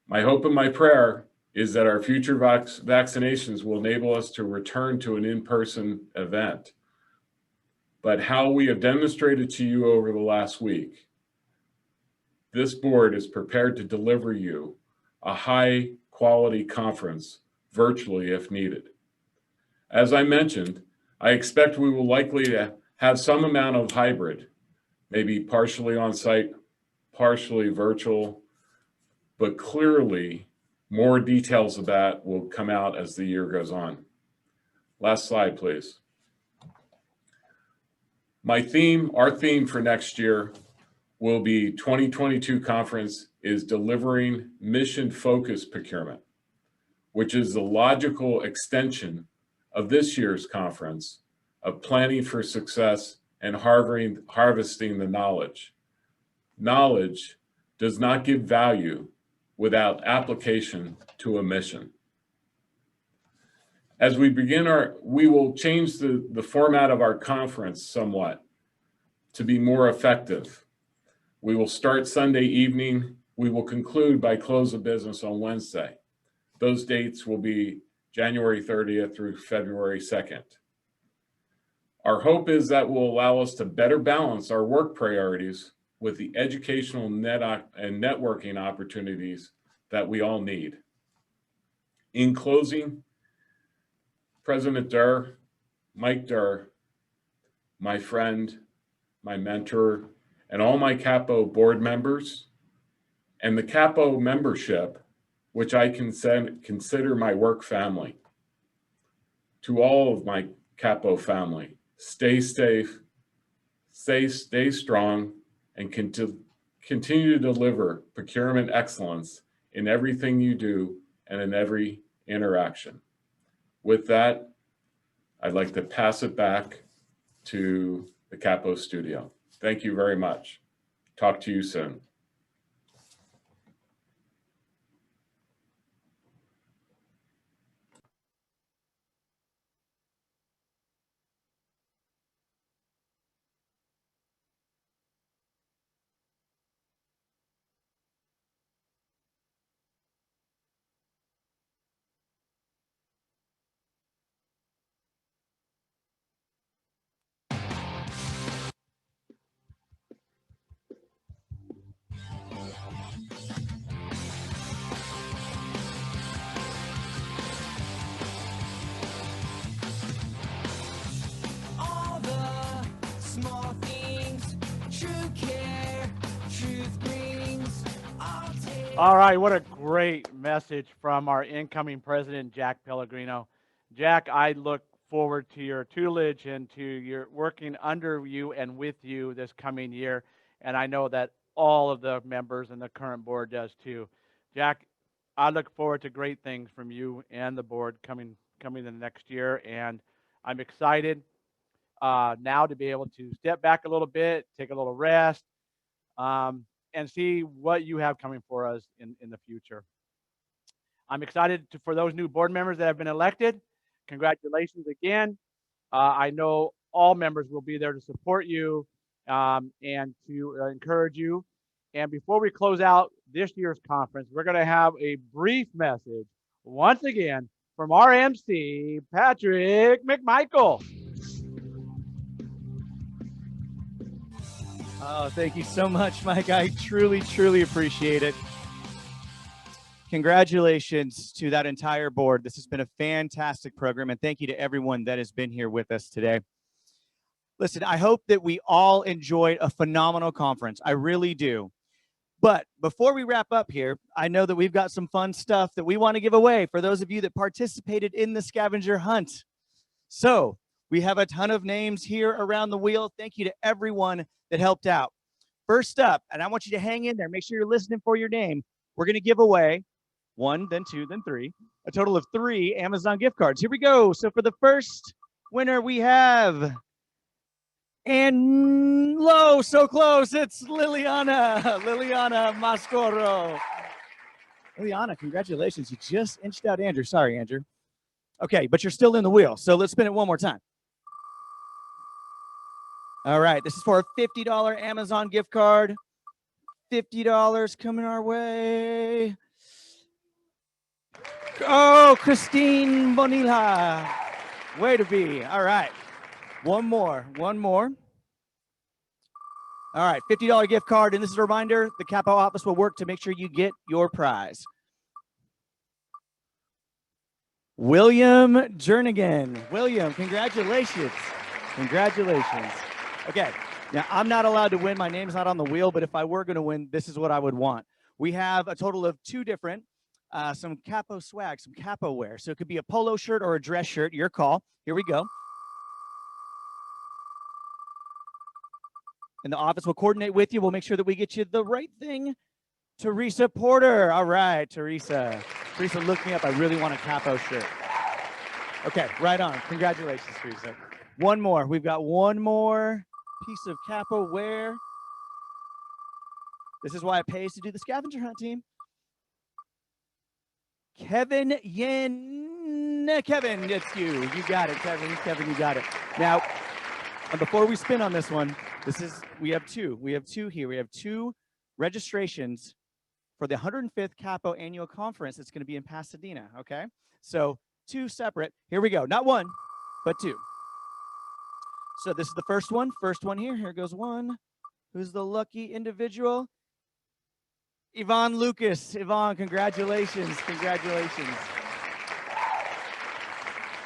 My hope and my prayer is that our future vaccinations will enable us to return to an in-person event. But how we have demonstrated to you over the last week, this board is prepared to deliver you a high quality conference virtually if needed. As I mentioned, I expect we will likely have some amount of hybrid, maybe partially on site, partially virtual, but clearly more details of that will come out as the year goes on. Last slide, please. Our theme for next year will be 2022 conference is delivering mission-focused procurement, which is the logical extension of this year's conference of planning for success and harvesting the knowledge. Knowledge does not give value without application to a mission. As we begin we will change the format of our conference somewhat to be more effective. We will start Sunday evening. We will conclude by close of business on Wednesday. Those dates will be January 30th through February 2nd. Our hope is that will allow us to better balance our work priorities with the educational and networking opportunities that we all need. In closing, President Durr, Mike Durr, my friend, my mentor, and all my CAPPO board members, and the CAPPO membership, which I consider my work family. To all of my CAPPO family, stay safe, stay strong, and continue to deliver procurement excellence in everything you do and in every interaction. With that, I'd like to pass it back to the CAPPO studio. Thank you very much. Talk to you soon. All right, what a great message from our incoming president, Jack Pellegrino. Jack, I look forward to your tutelage and to your working under you and with you this coming year. And I know that all of the members and the current board does too. Jack, I look forward to great things from you and the board coming in the next year. And I'm excited now to be able to step back a little bit, take a little rest, and see what you have coming for us in the future. I'm excited for those new board members that have been elected. Congratulations again. I know all members will be there to support you and to encourage you. And before we close out this year's conference, we're going to have a brief message once again from our MC, Patrick McMichael. Oh, thank you so much, Mike. I truly, truly appreciate it. Congratulations to that entire board. This has been a fantastic program, and thank you to everyone that has been here with us today. Listen, I hope that we all enjoyed a phenomenal conference. I really do. But before we wrap up here, I know that we've got some fun stuff that we want to give away for those of you that participated in the scavenger hunt. So we have a ton of names here around the wheel. Thank you to everyone that helped out. First up, and I want you to hang in there, make sure you're listening for your name. We're going to give away 1, then 2, then 3, a total of 3 Amazon gift cards. Here we go. So for the first winner, we have, and low, so close, it's Liliana Mascoro. Liliana, congratulations. You just inched out Andrew. Sorry, Andrew. Okay, but you're still in the wheel. So let's spin it one more time. All right, this is for a $50 Amazon gift card. $50 coming our way. Oh, Christine Bonilla. Way to be. All right. One more. All right, $50 gift card. And this is a reminder, the CAPPO office will work to make sure you get your prize. William Jernigan. William, congratulations. Congratulations. Okay, now I'm not allowed to win. My name's not on the wheel, but if I were going to win, this is what I would want. We have a total of 2 different, some CAPPO swag, some CAPPO wear. So it could be a polo shirt or a dress shirt, your call. Here we go. And the office will coordinate with you. We'll make sure that we get you the right thing. Teresa Porter. All right, Teresa. Teresa, look me up. I really want a CAPPO shirt. Okay, right on. Congratulations, Teresa. One more. We've got one more piece of CAPPO wear. This is why it pays to do the scavenger hunt, team. Kevin Yin. Kevin, it's you. You got it, Kevin. Kevin, you got it. Now, before we spin on this one, we have 2. We have 2 here. We have 2 registrations for the 105th CAPPO annual conference. It's going to be in Pasadena, okay? So 2 separate. Here we go. Not 1, but 2. So this is the first one. First one here. Here goes 1. Who's the lucky individual? Yvonne Lucas. Yvonne, congratulations. Congratulations.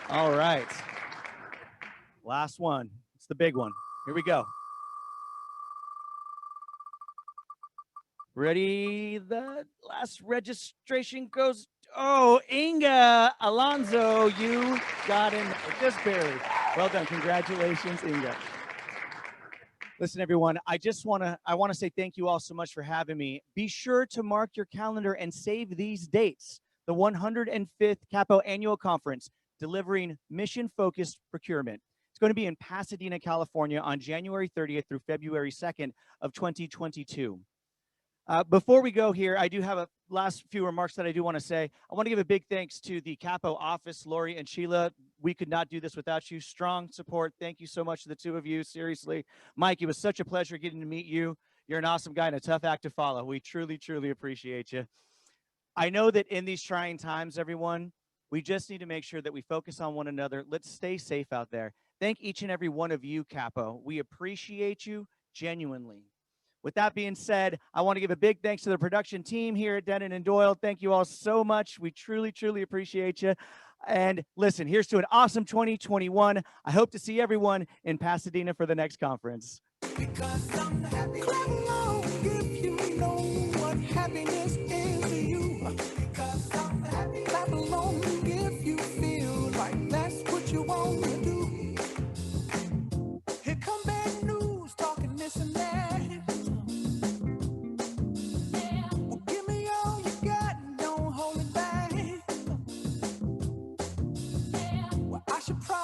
All right. Last one. It's the big one. Here we go. Ready? The last registration goes. Oh, Inga Alonso, you got in just barely. Well done. Congratulations, Inga. Listen, everyone, I want to say thank you all so much for having me. Be sure to mark your calendar and save these dates. The 105th CAPPO Annual Conference, delivering mission-focused procurement. It's going to be in Pasadena, California on January 30th through February 2nd of 2022. Before we go here, I do have a last few remarks that I do want to say. I want to give a big thanks to the CAPPO office, Lori and Sheila. We could not do this without you. Strong support. Thank you so much to the 2 of you. Seriously, Mike, it was such a pleasure getting to meet you. You're an awesome guy and a tough act to follow. We truly, truly appreciate you. I know that in these trying times, everyone, we just need to make sure that we focus on one another. Let's stay safe out there. Thank each and every one of you, CAPPO. We appreciate you genuinely. With that being said, I want to give a big thanks to the production team here at Denon & Doyle. Thank you all so much. We truly, truly appreciate you. And listen, here's to an awesome 2021. I hope to see everyone in Pasadena for the next conference. Because I'm happy. Clap along if you know what happiness is. your pride.